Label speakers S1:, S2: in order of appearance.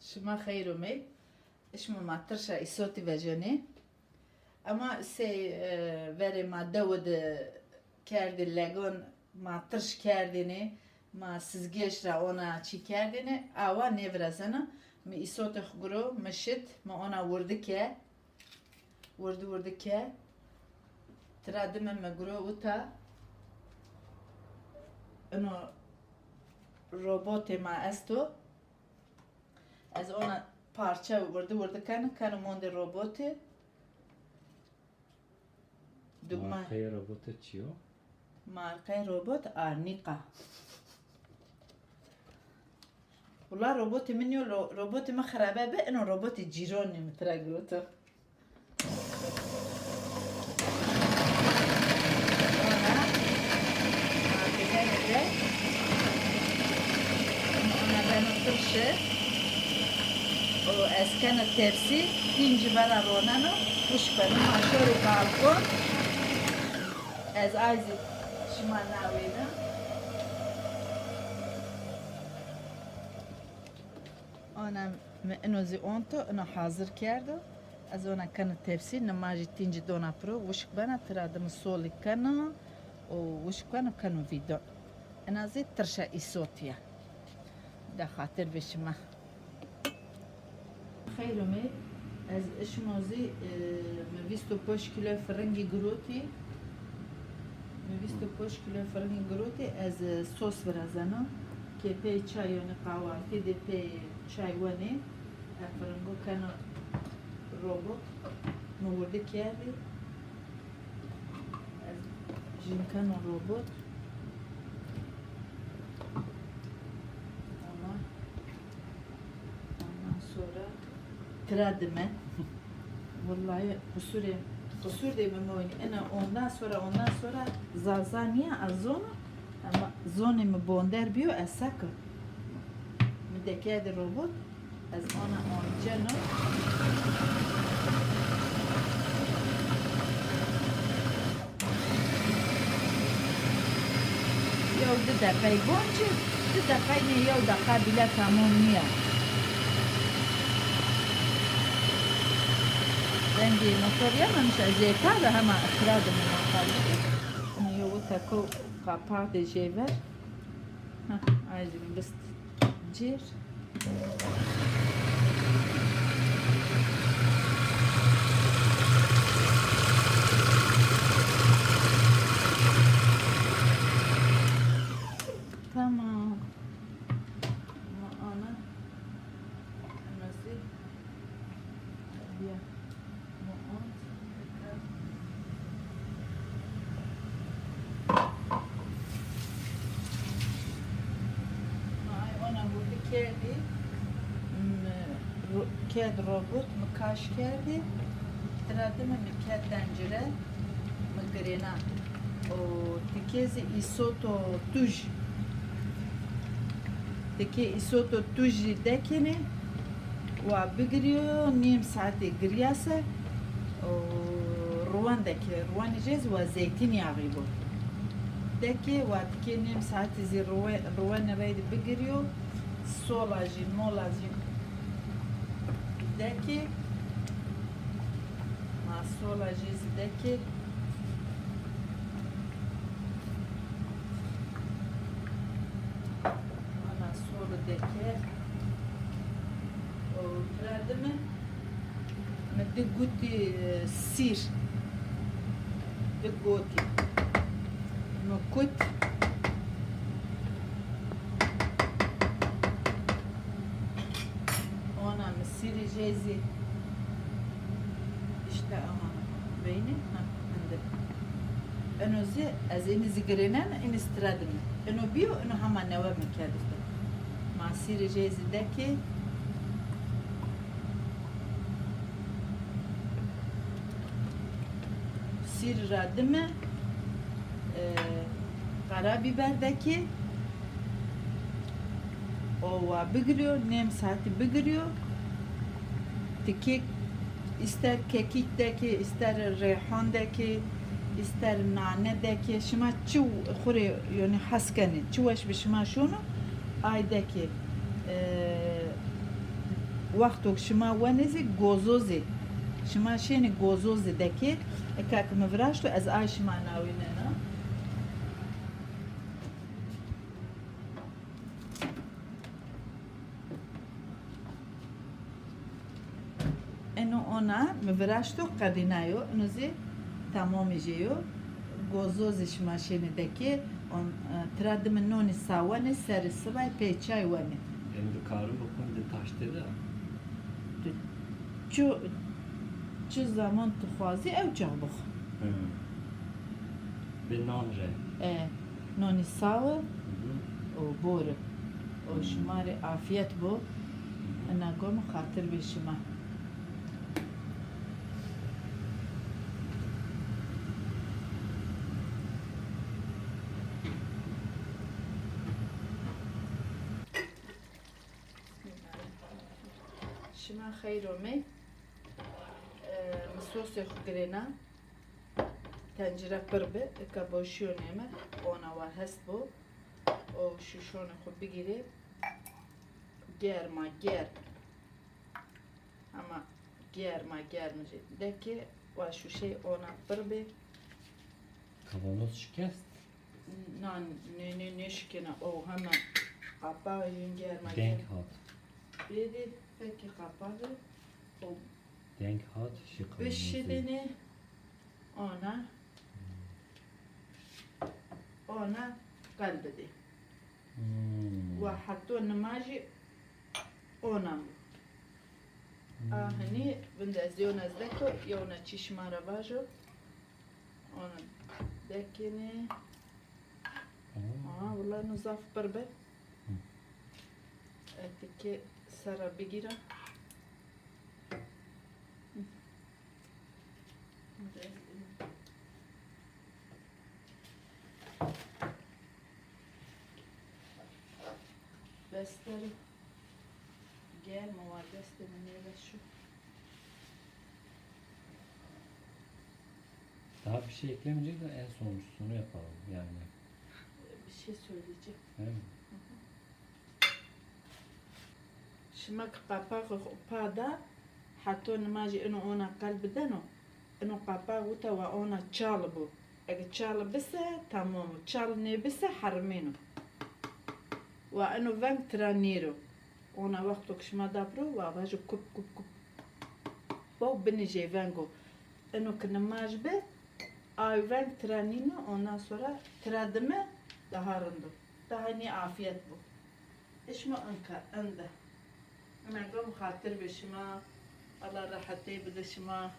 S1: شما خیر اومد اشما ما ترشا ایسوتی وجنی اما سی وری ما دود کردی لگون ما ترش کردینی ما سزگیش را اونا چی کردینی آوا نیورزنه می ایسوتی خگرو مشت ما اونا ورده که ورده که ترادم مگرو و تا انو ربات ما استو از اون parça ورده کنه مونده رباته
S2: مارکه ربات چیو؟
S1: مارکه ربات آرنیقا والله ربات منیو ربات ما خرابه به اینو ربات جیرانی مترگروتو از کنه تپسی اینجا برای رونانو خوش کنم ماشوری بالکن از آیزی شما نویده آنم اینو زی اونتو اینو حاضر کرده از اون کنه تپسی نماجی تینجی دونا پرو وشک بنا ترادم سولی کنه و وشک کنه ویدو اینا زی ترشا ایسوتیه ده خاطر بشما خیر اومد از اشمازی مویستو پوش کیلو فرنگی گروتی مویستو پوش کیلو فرنگی گروتی از سس برازنم که پی چایونه قوارتی ده پی چایونه فرنگو کنه روبوت مورده کردی از جیم کنه روبوت ترادمه والله قصور دی بموینی انا ondan sonra zazaniye azona ama zone mi bonder biyo esaka mi dekedi robot az ona onjeno yo de dakay bonci de dakay ne yo dakay bile tamam niye عندي مطرية مش زيتا ده هم أفراد من المطرية أنا يوتا كو قابات جيفر ها عايز بس جير تمام أنا نسيت بيا کردی کد روبوت مکاش کردی ترادم مکد دنجره مگرینا و تکیزی ایسوتو توج تکی ایسوتو توجی دکنی و بگریو نیم ساعتی گریاسه و روان دکی روان جز و زیتینی آقیبو دکی و تکی نیم ساعتی زی روان رید بگریو solajı, molajı deki ma solajı deki ana solu deki o tradımı de guti sir de guti no kut سيري جايزي اشتا اما بيني ها عندك انو زي ازين زيغرينان ان استرادم انو بيو انو هما نوا من كادفت مع سيري جايزي داكي سير رادمه قرا biber daki o bigriyor nem saati bigriyor kek ister kekikteki ister reyhandeki ister nanedeki şuma çu xure yani haskani çuvaş bir şuma şunu aydaki وقتو شما ونزی گوزوزی شما شینی گوزوزی دکی اکاک مفراشتو از آی شما ناوینه نه اینو اونا مفراشتو قدینایو اینو زی تمامی جیو گوزوزی شما شینی دکی on tradim noni sawane seri sıvay peçay vani.
S2: Endükarı bakın de taş dedi.
S1: Çu zaman tuhazi ev çabuk.
S2: Ve nanre.
S1: Noni sawa o boru. O şumari afiyet bu. Ana gom khatır bir şuma. شما خیرومی مسوس خگرینا تنجره پر به که باشیونیمه اونا و هست بو او شوشون خود بگیری گرما گرم اما گرما گرم دکی و شوشه اونا پر به
S2: Kavanoz şikest.
S1: نان نه شکنه او همه قبا این گرما
S2: Denk
S1: گرم
S2: hat.
S1: بیدی peki kapalı o
S2: Denk hat. Şık
S1: beşidini ona kalbedi ve hatta namaji ona hani bende ziyon azdeko yona çişmara vajo ona dekini vallahi nuzaf perbe etike sara bigira Besteri gel var besteri neyle şu
S2: Daha bir şey eklemeyecek de en sonuncusunu yapalım yani.
S1: bir şey söyleyeceğim.
S2: Değil mi?
S1: شمك قاپاق پادا حتی نماجی اینو اونا قلب دنو اینو قاپاق وتا و اونا چال بو اگه چال بسه تمام چال نه بسه حرمینو و اینو ونگ ترانیرو اونا وقتو کشما دابرو و واجو کب کب کب باو بنجی ونگو اینو که نماج به آی ونگ ترانینو اونا sonra ترادمه daha rındı daha ni afiyet bu işma anka anda أنا قوم خاطر بشما الله راحتي بده شما